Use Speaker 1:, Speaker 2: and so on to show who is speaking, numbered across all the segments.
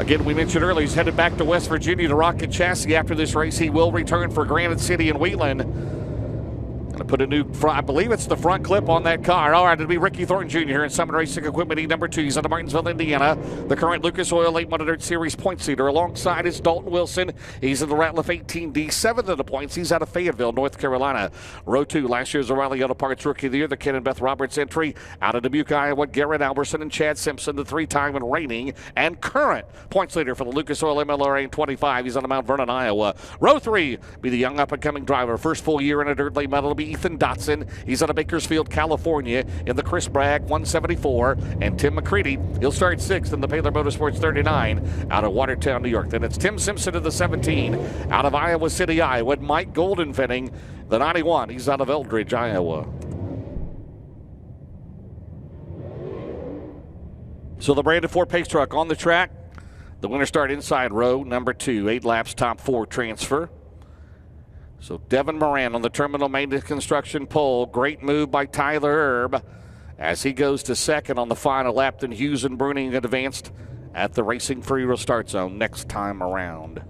Speaker 1: Again, we mentioned earlier, he's headed back to West Virginia to Rocket Chassis after this race. He will return for Granite City and Wheatland. Going to put a new, I believe it's the front clip on that car. All right, it'll be Ricky Thornton Jr. here in Summit Racing Equipment E2. He's out of Martinsville, Indiana. The current Lucas Oil 800 Series points leader. Alongside is Dalton Wilson. He's in the Ratliff 18D, 7th of the points. He's out of Fayetteville, North Carolina. Row 2, last year's O'Reilly Auto Parts Rookie of the Year, the Ken and Beth Roberts entry. Out of Dubuque, Iowa, Garrett Alberson and Chad Simpson, the 3-time and reigning and current points leader for the Lucas Oil MLRA in 25. He's out of Mount Vernon, Iowa. Row 3, be the young up-and-coming driver. First full year in a dirt late medal will be Ethan Dotson. He's out of Bakersfield, California in the Chris Bragg 174. And Tim McCready, he'll start 6th in the Paler Motorsports 39 out of Watertown, New York. Then it's Tim Simpson in the 17 out of Iowa City, Iowa. Mike Goldenfinning, the 91. He's out of Eldridge, Iowa. So the Brandon Ford Pace truck on the track. The winner start inside row number 2. 8 laps, top 4 transfer. So Devin Moran on the terminal maintenance construction pole. Great move by Tyler Erb as he goes to second on the final lap. Then Hughes and Bruning advanced at the Racing Free Wheel start zone next time around.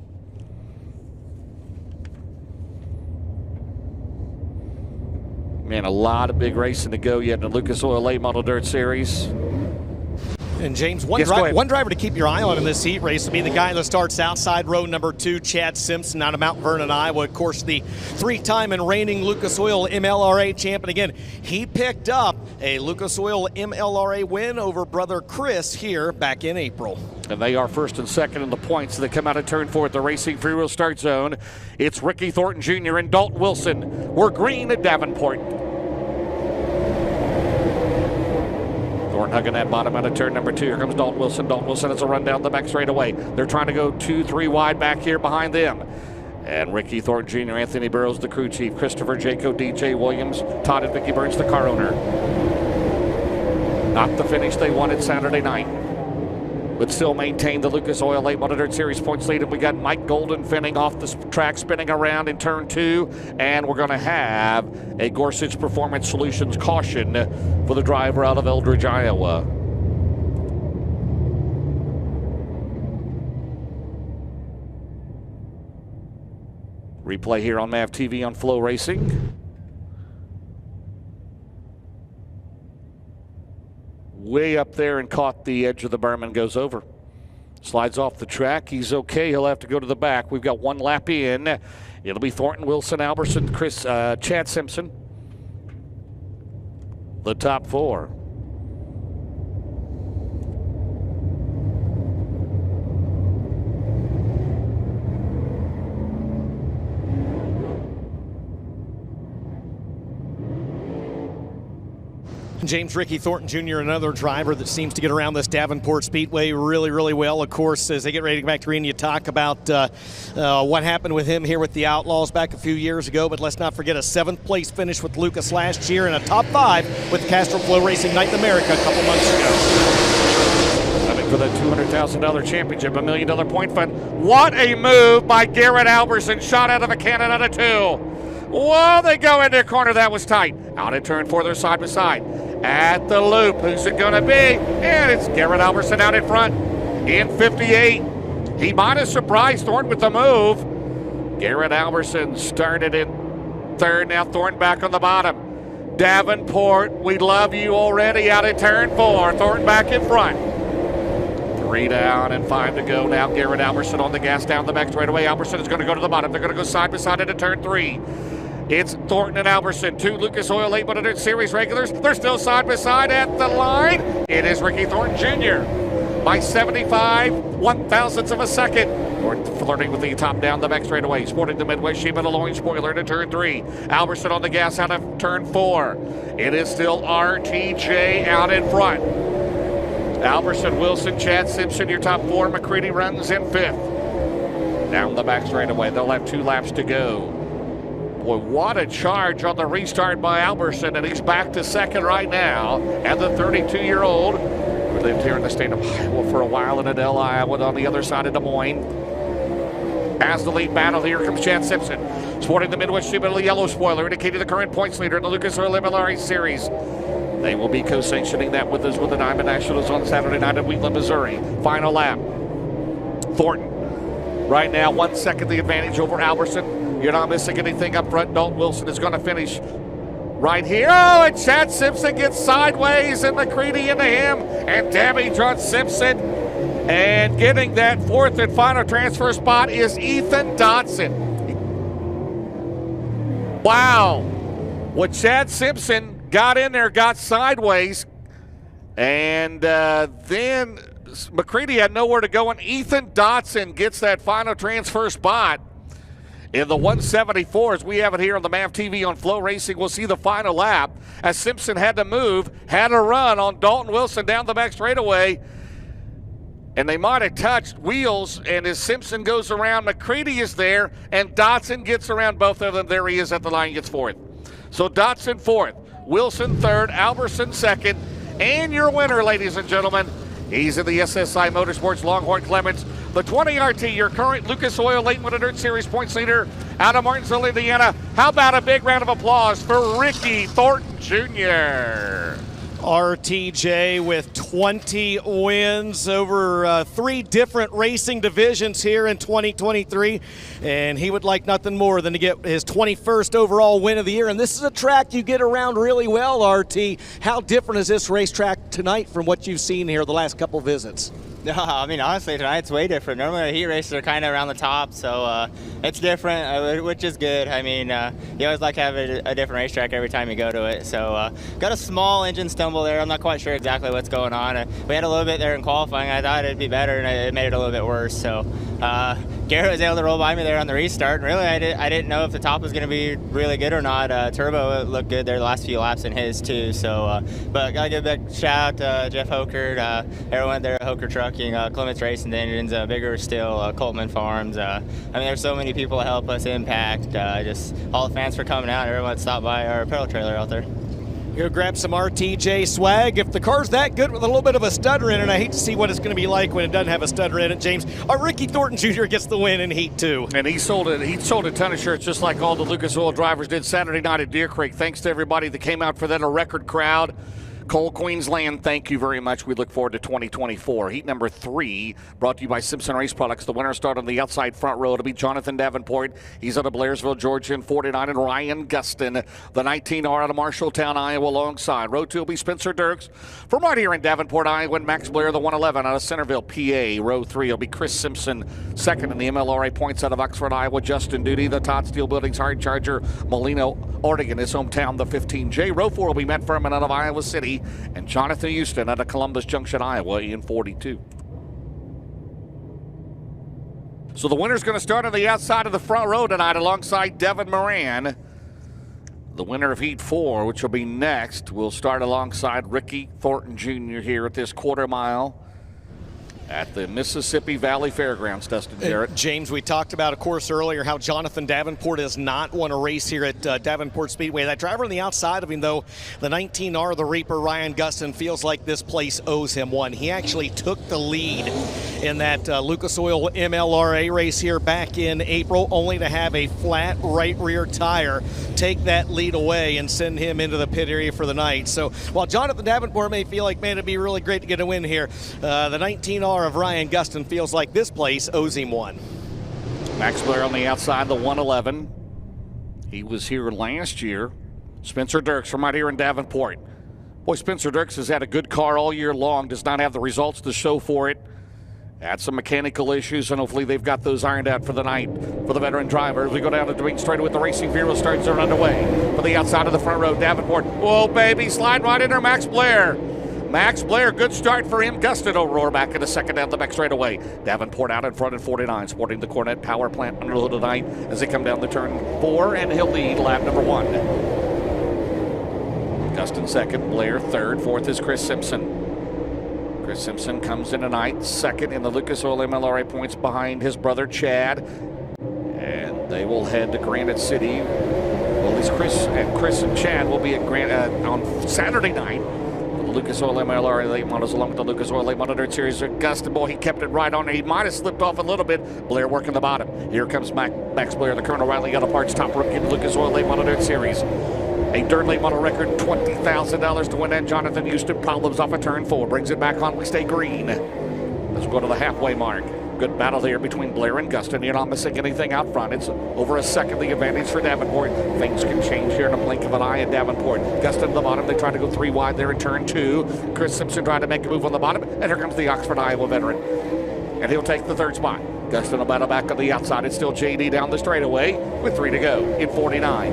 Speaker 1: Man, a lot of big racing to go yet in the Lucas Oil Late Model Dirt Series.
Speaker 2: And James, one driver to keep your eye on in this heat race will be the guy that starts outside row number 2, Chad Simpson out of Mount Vernon, Iowa. Of course, the 3-time and reigning Lucas Oil MLRA champ. And again, he picked up a Lucas Oil MLRA win over brother Chris here back in April.
Speaker 1: And they are first and second in the points. They come out of turn 4 at the Racing Free Wheel start zone. It's Ricky Thornton Jr. and Dalton Wilson. We're green at Davenport. Thornton hugging that bottom out of turn number 2. Here comes Dalton Wilson. Dalton Wilson has a run down the back straightaway. They're trying to go 2-3 wide back here behind them. And Ricky Thornton Jr., Anthony Burrows, the crew chief, Christopher Jaco, DJ Williams, Todd and Vicky Burns, the car owner. Not the finish they wanted Saturday night, but still maintain the Lucas Oil 800 Series points lead. And we got Mike Goldenfinning off the track spinning around in turn 2. And we're going to have a Gorsuch Performance Solutions caution for the driver out of Eldridge, Iowa. Replay here on MAV TV on FloRacing. Way up there and caught the edge of the berm and goes over. Slides off the track. He's okay. He'll have to go to the back. We've got 1 lap in. It'll be Thornton, Wilson, Alberson, Chad Simpson. The top 4.
Speaker 2: James Ricky Thornton Jr., another driver that seems to get around this Davenport Speedway really, really well. Of course, as they get ready to go back to green, you talk about what happened with him here with the Outlaws back a few years ago. But let's not forget a 7th place finish with Lucas last year and a top 5 with Castro FloRacing Night in America a couple months ago.
Speaker 1: Coming for that $200,000 championship, $1 million point fund. What a move by Garrett Alberson. Shot out of a cannon out of 2. Whoa, they go in their corner. That was tight. Out in turn 4, they're side by side. At the loop, who's it going to be? And it's Garrett Alberson out in front in 58. He might have surprised Thornton with the move. Garrett Alberson started in 3rd. Now Thornton back on the bottom. Davenport, we love you already out in turn 4. Thornton back in front. 3 down and 5 to go. Now Garrett Alberson on the gas down the back straightaway. Alberson is going to go to the bottom. They're going to go side by side into turn 3. It's Thornton and Alberson, 2 Lucas Oil 800 Series regulars. They're still side by side at the line. It is Ricky Thornton Jr. by 75 1/1000ths of a second. Thornton flirting with the top down the back straightaway. Sporting the Midwest Sheep and a Loin spoiler into turn 3. Alberson on the gas out of turn 4. It is still RTJ out in front. Alberson, Wilson, Chad Simpson, your top 4. McCready runs in 5th. Down the back straightaway. They'll have 2 laps to go. Boy, what a charge on the restart by Alberson, and he's back to 2nd right now. And the 32-year-old, who lived here in the state of Iowa for a while in Adel, Iowa, on the other side of Des Moines. As the lead battle, here comes Chad Simpson. Sporting the Midwest Sheep and a yellow spoiler, indicating the current points leader in the Lucas Oil MLRA Series. They will be co-sanctioning that with us with the Diamond Nationals on Saturday night in Wheatland, Missouri. Final lap. Thornton right now 1 second the advantage over Alberson. You're not missing anything up front. Dalton Wilson is going to finish right here. Oh, and Chad Simpson gets sideways, and McCready into him, and damage on Simpson. And getting that fourth and final transfer spot is Ethan Dotson. Wow. What Chad Simpson got in there, got sideways, and then McCready had nowhere to go, and Ethan Dotson gets that final transfer spot in the 174s. We have it here on the MAV TV on FloRacing. We'll see the final lap as Simpson had to move, had a run on Dalton Wilson down the back straightaway, and they might have touched wheels, and as Simpson goes around, McCready is there, and Dotson gets around both of them. There he is at the line, gets fourth. So Dotson fourth, Wilson third, Alberson second, and your winner, ladies and gentlemen, he's in the SSI Motorsports Longhorn Clements, the 20RT, your current Lucas Oil Late Model Dirt Series points leader out of Martinsville, Indiana. How about a big round of applause for Ricky Thornton Jr.?
Speaker 2: RTJ with 20 wins over 3 different racing divisions here in 2023, and he would like nothing more than to get his 21st overall win of the year. And this is a track you get around really well, RT. How different is this racetrack tonight from what you've seen here the last couple visits?
Speaker 3: No, I mean, honestly, tonight's way different. Normally, the heat races are kind of around the top, so it's different, which is good. I mean, you always like to have a different racetrack every time you go to it. So, got a small engine stumble there. I'm not quite sure exactly what's going on. We had a little bit there in qualifying. I thought it'd be better, and it made it a little bit worse. So, Garrett was able to roll by me there on the restart, and really, I didn't know if the top was going to be really good or not. Turbo looked good there the last few laps in his, too. So, but got to give a big shout out to Jeff Hokert, everyone there at Hokert Trucking, Clements Racing Engines, bigger still, Coltman Farms. I mean, there's so many people to help us impact. Just all the fans for coming out, everyone that stopped by our pedal trailer out there.
Speaker 2: Go grab some RTJ swag. If the car's that good with a little bit of a stutter in it, I hate to see what it's going to be like when it doesn't have a stutter in it, James. Ricky Thornton Jr. gets the win in Heat 2.
Speaker 1: And he sold a ton of shirts just like all the Lucas Oil drivers did Saturday night at Deer Creek. Thanks to everybody that came out for that, a record crowd. Cole, Queensland, thank you very much. We look forward to 2024. Heat number 3, brought to you by Simpson Race Products. The winner start on the outside front row. It'll be Jonathan Davenport. He's out of Blairsville, Georgia, in 49, and Ryan Gustin, the 19R out of Marshalltown, Iowa, alongside. Row 2 will be Spencer Dirks from right here in Davenport, Iowa, and Max Blair, the 111 out of Centerville, PA. Row 3 will be Chris Simpson, second in the MLRA points out of Oxford, Iowa. Justin Duty, the Todd Steel Buildings hard charger, Molino, Oregon, his hometown, the 15J. Row 4 will be Matt Furman out of Iowa City, and Jonathan Houston out of Columbus Junction, Iowa, in 42. So the winner's going to start on the outside of the front row tonight alongside Devin Moran. The winner of Heat 4, which will be next, will start alongside Ricky Thornton Jr. here at this quarter mile at the Mississippi Valley Fairgrounds, Dustin Jarrett.
Speaker 2: James, we talked about, of course, earlier how Jonathan Davenport has not won a race here at Davenport Speedway. That driver on the outside of him, though, the 19R, the Reaper, Ryan Gustin, feels like this place owes him one. He actually took the lead in that Lucas Oil MLRA race here back in April, only to have a flat right rear tire take that lead away and send him into the pit area for the night. So while Jonathan Davenport may feel like, man, it'd be really great to get a win here, the 19R of Ryan Gustin feels like this place owes him one.
Speaker 1: Max Blair on the outside, the 111. He was here last year. Spencer Dirks from right here in Davenport. Boy, Spencer Dirks has had a good car all year long, does not have the results to show for it. Had some mechanical issues, and hopefully they've got those ironed out for the night for the veteran driver. As we go down to Dwayne straight with the racing vehicle starts are underway. For the outside of the front row, Davenport. Whoa, baby, slide right in there, Max Blair. Max Blair, good start for him. Gustin O'Rourke back in the second down the back straightaway. Davenport out in front at 49, sporting the Cornet power plant under the hood tonight as they come down the turn 4, and he'll lead lap number 1. Gustin second, Blair third, fourth is Chris Simpson. Chris Simpson comes in tonight second in the Lucas Oil MLRA points behind his brother Chad, and they will head to Granite City. Well, at least Chris and Chad will be at on Saturday night. Lucas Oil MLRA late models along with the Lucas Oil late model dirt series. Gustin, boy, he kept it right on. He might have slipped off a little bit. Blair working the bottom. Here comes Max Blair, the Colonel Riley Auto Parts top rookie in the Lucas Oil late model dirt series. A dirt late model record, $20,000 to win that. Jonathan Houston problems off a turn 4. Brings it back on. We stay green. Let's go to the halfway mark. Good battle there between Blair and Gustin. You're not missing anything out front. It's over a second the advantage for Davenport. Things can change here in a blink of an eye at Davenport. Gustin at the bottom. They try to go 3 wide there in turn 2. Chris Simpson trying to make a move on the bottom. And here comes the Oxford, Iowa veteran. And he'll take the 3rd spot. Gustin will battle back on the outside. It's still JD down the straightaway with 3 to go in 49.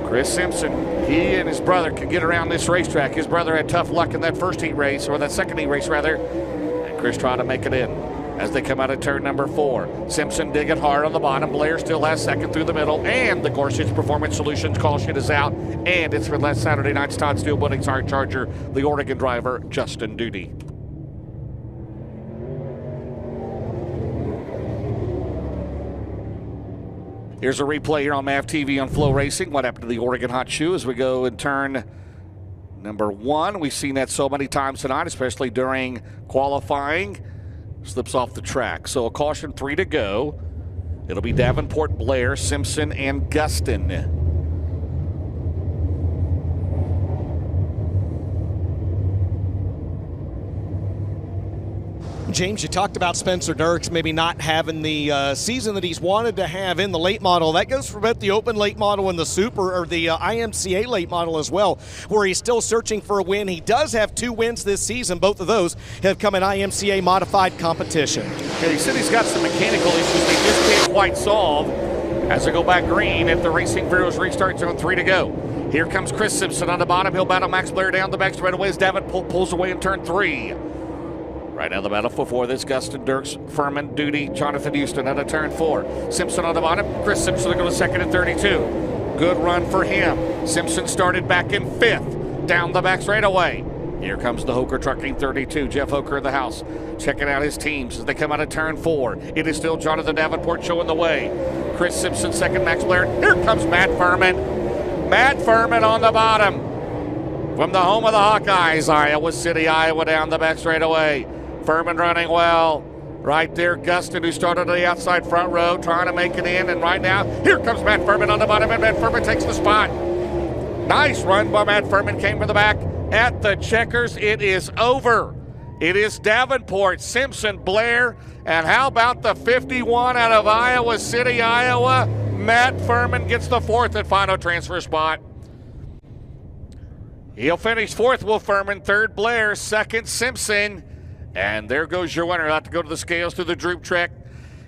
Speaker 1: Chris Simpson, he and his brother can get around this racetrack. His brother had tough luck in that first heat race, or that second heat race rather. And Chris trying to make it in as they come out of turn number 4. Simpson digging hard on the bottom. Blair still has second through the middle. And the Gorsuch Performance Solutions caution is out. And it's for last Saturday night's Todd Steele Buildings Hard Charger, the Oregon driver, Justin Duty. Here's a replay here on MAV TV on FloRacing. What happened to the Oregon Hot Shoe as we go in turn number 1. We've seen that so many times tonight, especially during qualifying. Slips off the track. So a caution, 3 to go. It'll be Davenport, Blair, Simpson, and Gustin.
Speaker 2: James, you talked about Spencer Dirks maybe not having the season that he's wanted to have in the late model. That goes for both the open late model and the super or the IMCA late model as well, where he's still searching for a win. He does have 2 wins this season. Both of those have come in IMCA modified competition.
Speaker 1: Okay, he said he's got some mechanical issues they just can't quite solve as they go back green at the Racing Heroes restart zone. 3 to go. Here comes Chris Simpson on the bottom. He'll battle Max Blair down the back straightaway as Davenport pulls away in turn 3. Right now the battle for this, Gustin, Dirks, Furman, Duty, Jonathan Houston out of turn 4. Simpson on the bottom. Chris Simpson will go to second at 32. Good run for him. Simpson started back in 5th. Down the back straightaway. Here comes the Hoker Trucking 32. Jeff Hoker in the house. Checking out his teams as they come out of turn 4. It is still Jonathan Davenport showing the way. Chris Simpson second, Max Blair. Here comes Matt Furman. Matt Furman on the bottom. From the home of the Hawkeyes, Iowa City, Iowa down the back straightaway. Furman running well. Right there, Gustin, who started on the outside front row, trying to make it in. And right now, here comes Matt Furman on the bottom, and Matt Furman takes the spot. Nice run by Matt Furman, came from the back. At the checkers, it is over. It is Davenport, Simpson, Blair, and how about the 51 out of Iowa City, Iowa? Matt Furman gets the 4th and final transfer spot. He'll finish 4th, Will Furman, 3rd, Blair, 2nd, Simpson. And there goes your winner. He'll have to go to the scales through the Droop Trek.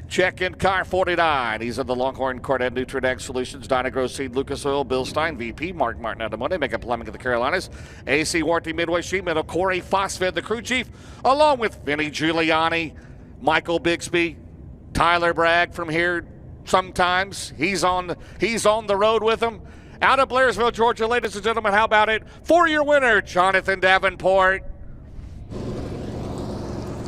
Speaker 1: Check in car 49. He's at the Longhorn Cordette Nutrient Solutions, Dyna-Gro Seed, Lucas Oil, Bill Stein, VP, Mark Martin out of Monday, Mega Plumbing of the Carolinas, AC Warranty, Midway Sheet Metal, Corey Phosphid, the crew chief, along with Vinny Giuliani, Michael Bixby, Tyler Bragg from here sometimes. He's on the road with them. Out of Blairsville, Georgia, ladies and gentlemen, how about it? For your winner, Jonathan Davenport.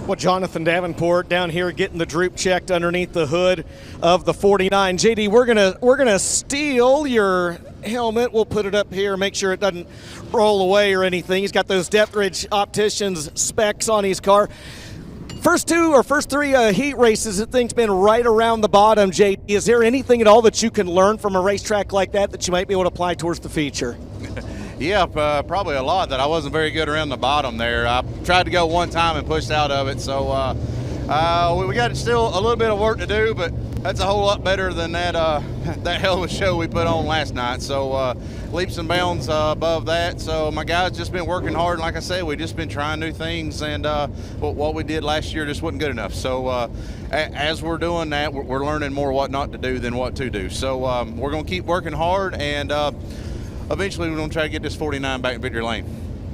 Speaker 2: Well, Jonathan Davenport down here getting the droop checked underneath the hood of the 49. JD, we're gonna steal your helmet. We'll put it up here, make sure it doesn't roll away or anything. He's got those Depth Ridge Opticians specs on his car. First 3 heat races, the thing's been right around the bottom, JD. Is there anything at all that you can learn from a racetrack like that you might be able to apply towards the feature?
Speaker 4: Yeah, probably a lot that I wasn't very good around the bottom there. I tried to go one time and pushed out of it, so we got still a little bit of work to do, but that's a whole lot better than that that hell of a show we put on last night. So leaps and bounds above that. So my guys just been working hard, and like I said, we just been trying new things, and what we did last year just wasn't good enough. So as we're doing that, we're learning more what not to do than what to do. So we're going to keep working hard, and eventually we're going to try to get this 49 back in victory lane.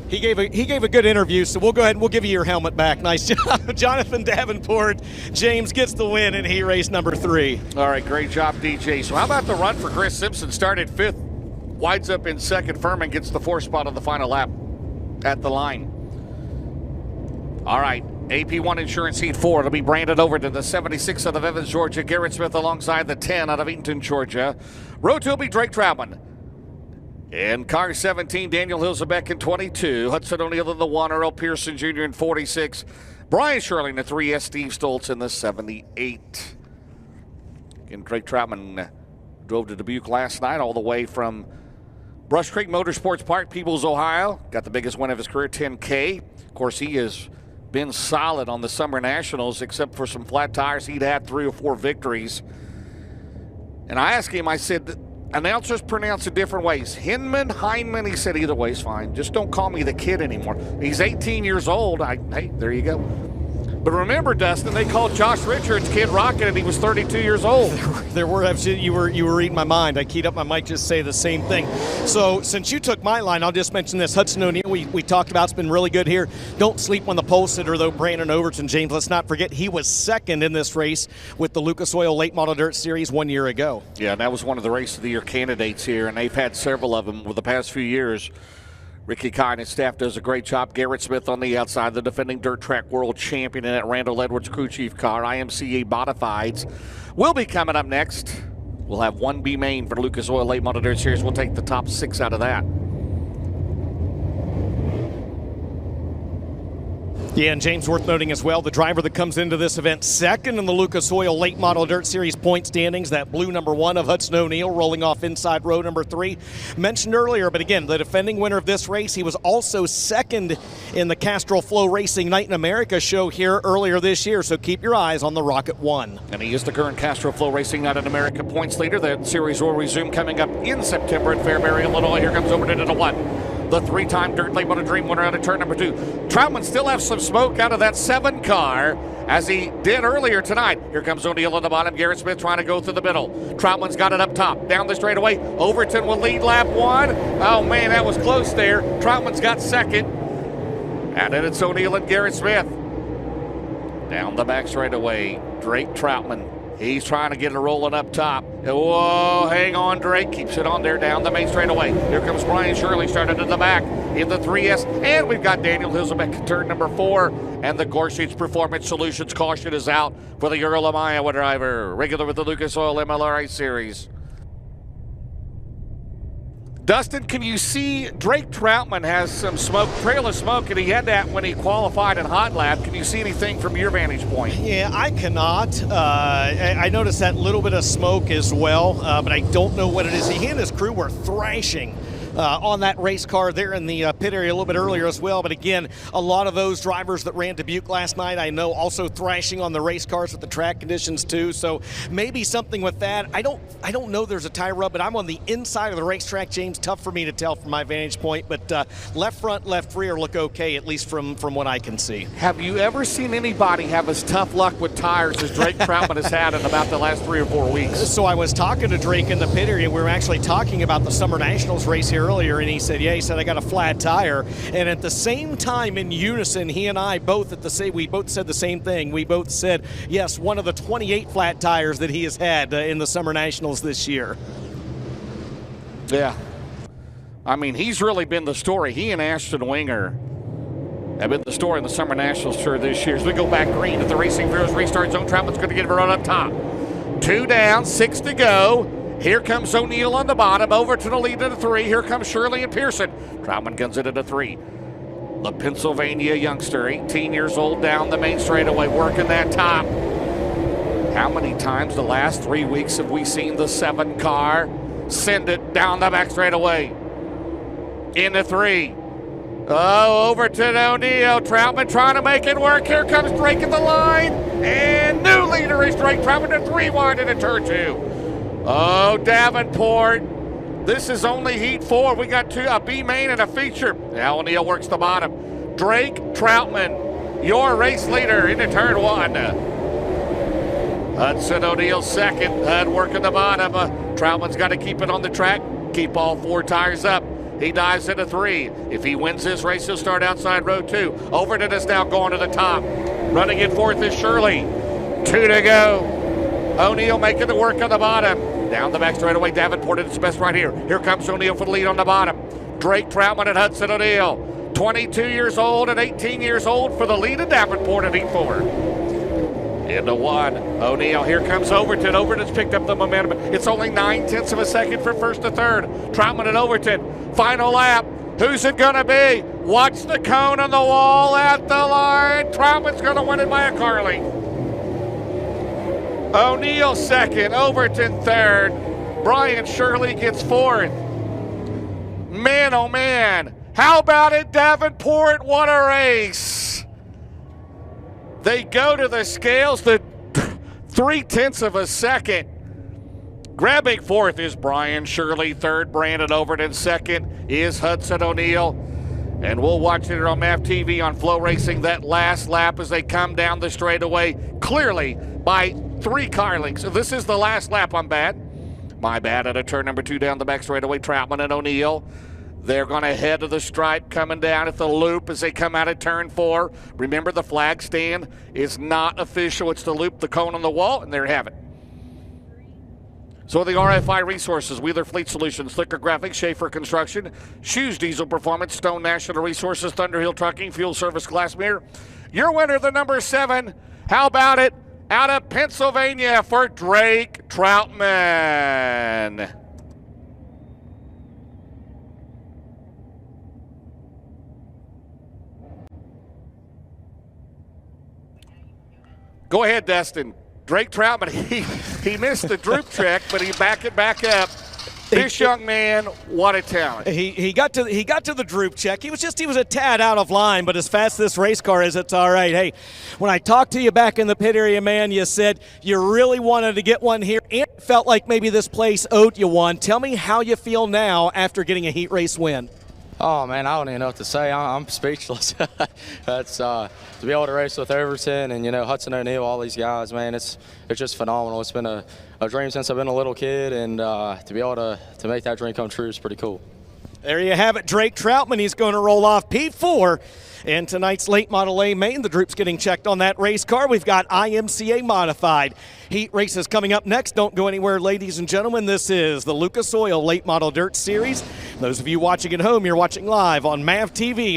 Speaker 2: He gave a good interview, so we'll go ahead and we'll give you your helmet back. Nice job. Jonathan Davenport, James gets the win in heat race number 3.
Speaker 1: All right, great job, DJ. So how about the run for Chris Simpson? Started 5th, winds up in 2nd. Furman gets the 4th spot on the final lap at the line. All right, AP1 Insurance Heat 4. It'll be branded over to the 76 out of Evans, Georgia. Garrett Smith alongside the 10 out of Eatonton, Georgia. Row 2 will be Drake Troutman. In car 17, Daniel Hilzebeck in 22. Hudson O'Neill in the 1. Earl Pearson Jr. in 46. Brian Shirley in the 3. Steve Stoltz in the 78. Again, Drake Troutman drove to Dubuque last night all the way from Brush Creek Motorsports Park, Peebles, Ohio. Got the biggest win of his career, 10K. Of course, he is been solid on the Summer Nationals, except for some flat tires. He'd had 3 or 4 victories. And I asked him, I said, announcers pronounce it different ways. Hinman, Heinman, he said either way is fine. Just don't call me the kid anymore. He's 18 years old. Hey, there you go. But remember, Dustin, they called Josh Richards Kid Rocket, and he was 32 years old.
Speaker 2: There were you were reading my mind. I keyed up my mic just say the same thing. So since you took my line, I'll just mention this. Hudson O'Neal, we talked about, it's been really good here. Don't sleep on the pole sitter, though, Brandon Overton. James, let's not forget he was second in this race with the Lucas Oil Late Model Dirt Series 1 year ago.
Speaker 1: Yeah, and that was one of the Race of the Year candidates here, and they've had several of them over the past few years. Ricky Kine and his staff does a great job. Garrett Smith on the outside, the defending dirt track world champion in that Randall Edwards crew chief car. IMCA Modifieds will be coming up next. We'll have 1B main for Lucas Oil Late Model Dirt Series. We'll take the top 6 out of that.
Speaker 2: Yeah, and James, worth noting as well, the driver that comes into this event second in the Lucas Oil Late Model Dirt Series point standings, that blue number 1 of Hudson O'Neal rolling off inside row number 3. Mentioned earlier, but again, the defending winner of this race, he was also second in the Castrol FloRacing Night in America show here earlier this year, so keep your eyes on the Rocket 1.
Speaker 1: And he is the current Castrol FloRacing Night in America points leader. That series will resume coming up in September at Fairbury, Illinois. Here comes over to the 1. The 3-time Dirt Late Model Dream winner out of turn number 2. Troutman still have some smoke out of that 7 car, as he did earlier tonight. Here comes O'Neal on the bottom. Garrett Smith trying to go through the middle. Troutman's got it up top. Down the straightaway. Overton will lead lap 1. Oh, man, that was close there. Troutman's got second. And then it's O'Neal and Garrett Smith. Down the back straightaway. Drake Troutman. He's trying to get it rolling up top. Whoa, hang on, Drake. Keeps it on there down the main straightaway. Here comes Brian Shirley started in the back in the 3S. And we've got Daniel Hilzebeck turn number 4. And the Gorsuch Performance Solutions caution is out for the Earl of Iowa driver. Regular with the Lucas Oil MLRI Series. Dustin, can you see Drake Troutman has some smoke, trail of smoke, and he had that when he qualified in Hot Lap. Can you see anything from your vantage point?
Speaker 2: Yeah, I cannot. I noticed that little bit of smoke as well, but I don't know what it is. He and his crew were thrashing on that race car there in the pit area a little bit earlier as well. But again, a lot of those drivers that ran Dubuque last night, I know, also thrashing on the race cars with the track conditions too. So maybe something with that. I don't know there's a tire rub, but I'm on the inside of the racetrack, James. Tough for me to tell from my vantage point, but left front, left rear look okay, at least from what I can see.
Speaker 1: Have you ever seen anybody have as tough luck with tires as Drake Troutman has had in about the last 3 or 4 weeks?
Speaker 2: So I was talking to Drake in the pit area. We were actually talking about the Summer Nationals race here earlier, and he said, I got a flat tire. And at the same time, in unison, he and I both we both said the same thing. We both said, yes, one of the 28 flat tires that he has had in the Summer Nationals this year.
Speaker 1: Yeah. I mean, he's really been the story. He and Ashton Winger have been the story in the Summer Nationals tour this year. As we go back green at the Racing Heroes restart zone, Troutman's going to get it right up top. 2 down, 6 to go. Here comes O'Neal on the bottom, over to the lead of the 3. Here comes Shirley and Pearson. Troutman guns it into 3. The Pennsylvania youngster, 18 years old, down the main straightaway, working that top. How many times the last 3 weeks have we seen the 7 car send it down the back straightaway? Into 3. Oh, over to O'Neal. Troutman trying to make it work. Here comes Drake at the line. And new leader is Drake Troutman to 3 wide into turn 2. Oh, Davenport. This is only heat 4. We got 2, a B main and a feature. Now O'Neal works the bottom. Drake Troutman, your race leader into turn 1. Hudson O'Neal second. Hud working the bottom. Troutman's got to keep it on the track. Keep all 4 tires up. He dives into 3. If he wins this race, he'll start outside row 2. Overton is now going to the top. Running in 4th is Shirley. 2 to go. O'Neal making the work on the bottom. Down the back straightaway, Davenport at its best right here. Here comes O'Neal for the lead on the bottom. Drake Troutman and Hudson O'Neal. 22 years old and 18 years old for the lead of Davenport at heat 4. Into 1. O'Neal. Here comes Overton. Overton's picked up the momentum. It's only 9/10 of a second from 1st to 3rd. Troutman and Overton. Final lap. Who's it going to be? Watch the cone on the wall at the line. Troutman's going to win it by a car length. O'Neal second, Overton 3rd. Brian Shirley gets 4th. Man, oh man. How about it, Davenport? What a race. They go to the scales. The 0.3 of a second. Grabbing fourth is Brian Shirley. Third, Brandon Overton. Second is Hudson O'Neill. And we'll watch it on MAV TV on FloRacing that last lap as they come down the straightaway clearly by 3 car lengths. So this is the last lap. I'm bad. My bad at a turn number 2 down the back straightaway. Troutman and O'Neill. They're going to head to the stripe coming down at the loop as they come out of turn 4. Remember, the flag stand is not official. It's the loop, the cone on the wall, and there you have it. So the RFI Resources, Wheeler Fleet Solutions, Slicker Graphics, Schaefer Construction, Shoes Diesel Performance, Stone National Resources, Thunderhill Trucking, Fuel Service Glassmere. Your winner, the number 7. How about it? Out of Pennsylvania for Drake Troutman. Go ahead, Dustin. Drake Troutman, he missed the droop check, but he backed it back up. This young man, what a talent.
Speaker 2: He got to the droop check. He was a tad out of line, but as fast as this race car is, it's all right. Hey, when I talked to you back in the pit area, man, you said you really wanted to get one here and felt like maybe this place owed you one. Tell me how you feel now after getting a heat race win.
Speaker 5: Oh man, I don't even know what to say. I'm speechless. That's to be able to race with Overton and Hudson O'Neill, all these guys, man. It's just phenomenal. It's been a dream since I've been a little kid, and to be able to make that dream come true is pretty cool.
Speaker 2: There you have it, Drake Troutman. He's going to roll off P4 in tonight's late Model A main. The droop's getting checked on that race car. We've got IMCA modified heat races coming up next. Don't go anywhere, ladies and gentlemen. This is the Lucas Oil Late Model Dirt Series. Those of you watching at home, you're watching live on MAV TV.